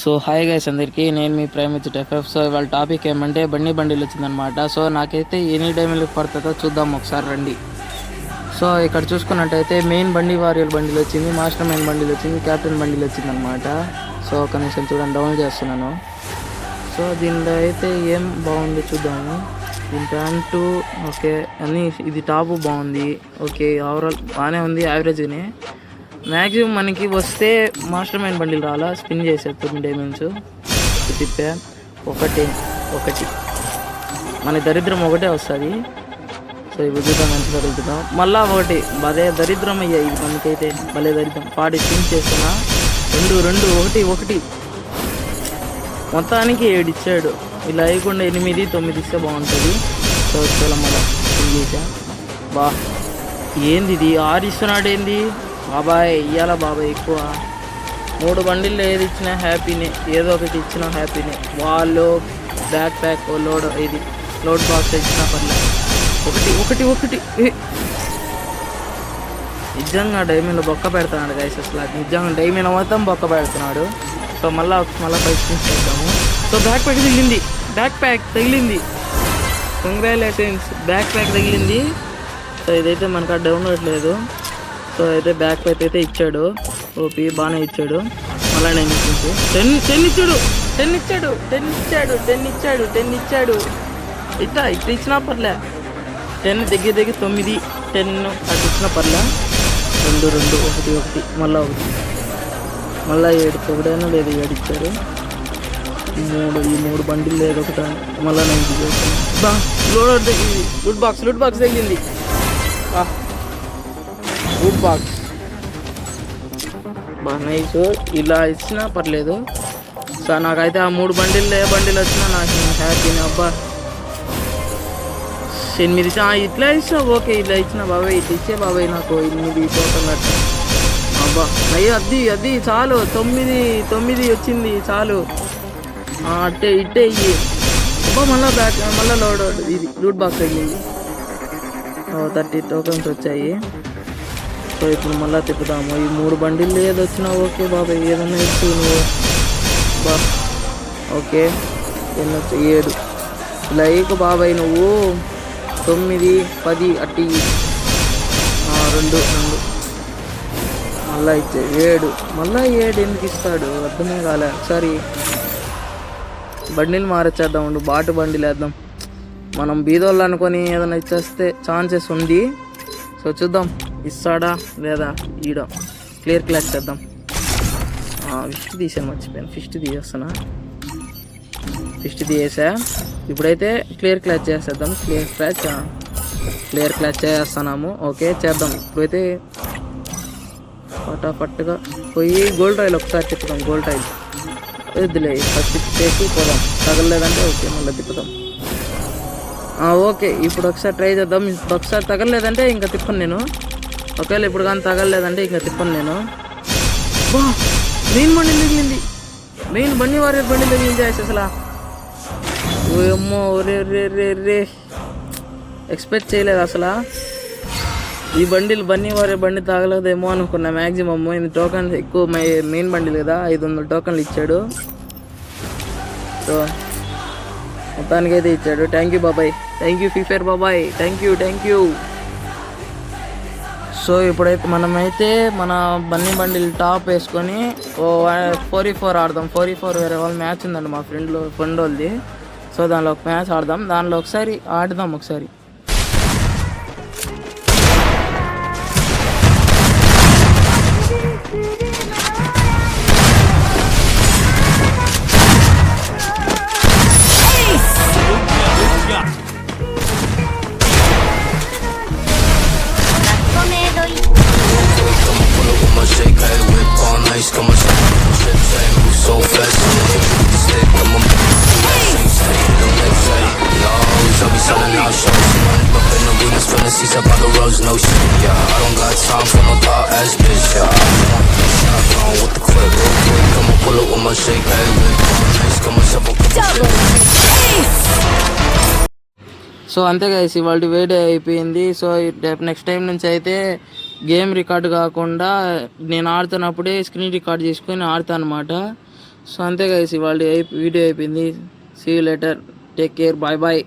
So hi guys అందరికీ, నేను మీ prime with FF. So ఇవాళ టాపిక్ ఏమంటే బండిలు వచ్చిందనమాట. సో నాకైతే ఎనీ డైమండ్లకు పడుతుందో చూద్దాం ఒకసారి రండి. సో ఇక్కడ చూసుకున్నట్టయితే మెయిన్ వారియర్ బండిలు వచ్చింది, మాస్టర్ మైండ్ బండిలు వచ్చింది, క్యాప్టెన్ బండిలు వచ్చిందనమాట. సో ఒక నిమిషం చూడండి, డౌన్ చేస్తున్నాను. సో దీనిలో అయితే ఏం బాగుందో చూద్దాము. దీని ప్యాంటు ఓకే అన్నీ, ఇది టాపు బాగుంది, ఓకే ఓవరాల్ బాగానే ఉంది, యావరేజ్గానే. మ్యాక్సిమం మనకి వస్తే మాస్టర్ మైండ్ బండిలు రాలా, స్పిన్ చేసేస్తుంది డైమండ్స్ తిప్పా. ఒకటి మన దరిద్రం ఒకటే వస్తుంది. సో ఇప్పుడు చూద్దాం ఎంత దొరుకుతుందాం. మళ్ళా ఒకటి భలే దరిద్రం అయ్యా ఇది మనకైతే, భలే దరిద్రం. 40 స్పిన్ చేస్తున్నా, ఒకటి మొత్తానికి 7 ఇచ్చాడు. ఇలా అయ్యకుండా 8, 9 ఇస్తే బాగుంటుంది. సో చాలా మళ్ళీ స్పిన్ చేసా. ఏంది ఇది 6 ఇస్తున్నాడు ఏంది బాబాయ్, ఇయ్యాలా బాబాయ్ ఎక్కువ. 3 బండిల్లో ఏది ఇచ్చినా హ్యాపీనే, ఏదో ఒకటి ఇచ్చినా హ్యాపీనే. వాళ్ళు బ్యాక్ ప్యాక్ లోడ్ బాక్స్ ఇచ్చినా పర్లేదు. ఒకటి నిజంగా డైమండ్ బొక్క పెడుతున్నాడు గైస్, అసలు నిజంగా డైమండ్ మొత్తం బొక్క పెడుతున్నాడు. సో మళ్ళీ 5 స్పిన్స్ చేద్దాము. సో బ్యాక్ ప్యాక్ తగిలింది, కంగ్రాచులేషన్స్, బ్యాక్ ప్యాక్ తగిలింది. సో ఇదైతే మనకు ఆ డౌన్లోడ్ లేదు. సో అయితే బ్యాక్ ప్యాక్ అయితే ఇచ్చాడు, ఓపీ బాగానే ఇచ్చాడు. మళ్ళీ 9 స్పిన్స్, 10 ఇచ్చాడు. ఇట్లా ఇచ్చినా పర్లే. 10 దగ్గర 9, 10 అటు ఇచ్చినా పర్లే. 2, 1, మళ్ళీ 7 ఒకటైనా లేదు, 7 ఇచ్చారు. ఈ 3 బండిలు లేదు ఒకట. మళ్ళీ 9 లూట్ బాక్స్ తగిలింది. గుడ్ బాక్స్ బాగా నైస్. ఇలా ఇచ్చినా పర్లేదు. సో నాకైతే ఆ 3 బండిలు వచ్చినా నాకు హ్యాపీని. అబ్బా 8 ఇట్లా ఇచ్చినా ఓకే, ఇలా ఇచ్చిన బాబాయ్, ఇట్లా ఇచ్చే బాబాయ్ నాకు 8 పోతున్నట్టు. అబ్బా అది చాలు, 9 వచ్చింది చాలు. ఇట్టే ఇయ్యి. అబ్బా మళ్ళీ లోడ్ ఇది లూట్ బాక్స్ తగ్గింది. 30 టోకన్స్ వచ్చాయి. సో ఇప్పుడు మళ్ళీ తిప్పుదాము. ఈ 3 బండిలు ఏది వచ్చినా ఓకే బాబాయ్, ఏదన్నా ఇచ్చి నువ్వు ఓకే. 7 లైక్ బాబాయ్, నువ్వు 9, 10 అట్టి 2 మళ్ళీ ఇచ్చే 7. మళ్ళీ 7 ఎందుకు ఇస్తాడు అర్థమే కాలే. ఒకసారి బండిలు మారచ్చేద్దాం, బాటు బండిలు వేద్దాం. మనం బీదోళ్ళు అనుకొని ఏదైనా ఇచ్చేస్తే ఛాన్సెస్ ఉంది. సో చూద్దాం ఇస్తాడా లేదా. ఈడ క్లియర్ క్లాచ్ చేద్దాం. ఫిస్ట్ తీసాను, మర్చిపోయాను. ఫిస్ట్ తీసేసా. ఇప్పుడైతే క్లియర్ క్లాచ్ చేసేద్దాం. క్లియర్ క్లాచ్ చేస్తున్నాము. ఓకే చేద్దాం. ఇప్పుడైతే ఫటాఫట్గా పోయి గోల్డ్ రాయిల్ ఒకసారి తిప్పుదాం. గోల్డ్ రాయిల్ వద్దులే, ఫస్ట్ తిప్పేసి పోదాం. తగలలేదంటే ఓకే మళ్ళీ తిప్పుదాం. ఓకే ఇప్పుడు ఒకసారి ట్రై చేద్దాం. ఇప్పుడు ఒకసారి తగలలేదంటే ఇంకా తిప్పను నేను. ఒకవేళ ఇప్పుడు కానీ తగలలేదంటే ఇంకా తిప్పను నేను. మెయిన్ బండి తగిలింది, మెయిన్ బండి వారియర్ బండి తగిలింది అసలు. ఏమో రే ఎక్స్పెక్ట్ చేయలేదు అసలు. ఈ బండి వారియర్ బండి తాగలేదేమో అనుకున్నా మ్యాక్సిమమ్. ఇది టోకన్స్ ఎక్కువ, మెయిన్ బండి లేదా 500 టోకన్లు ఇచ్చాడు. సో మొత్తానికైతే ఇచ్చాడు. థ్యాంక్ యూ బాబాయ్, థ్యాంక్ యూ ఫీఫేర్ బాబాయ్, థ్యాంక్ యూ. సో ఇప్పుడైతే మనమైతే మన బండిలు టాప్ వేసుకొని 4v4 ఆడదాం. 4v4 వేరే వాళ్ళ మ్యాచ్ ఉందండి మా ఫ్రెండ్ వాళ్ళది. సో దానిలో ఒక మ్యాచ్ ఆడదాం. దానిలో ఒకసారి ఆడదాం. ఒకసారి సో అంతే గైస్, ఇవాళ వీడియో అయిపోయింది. సో నెక్స్ట్ టైం నుంచి అయితే గేమ్ రికార్డు కాకుండా నేను ఆడుతున్నప్పుడే స్క్రీన్ రికార్డ్ చేసుకొని ఆడతాను అనమాట. సో అంతే గైస్, ఇవాళ వీడియో అయిపోయింది. See you later, take care, bye bye.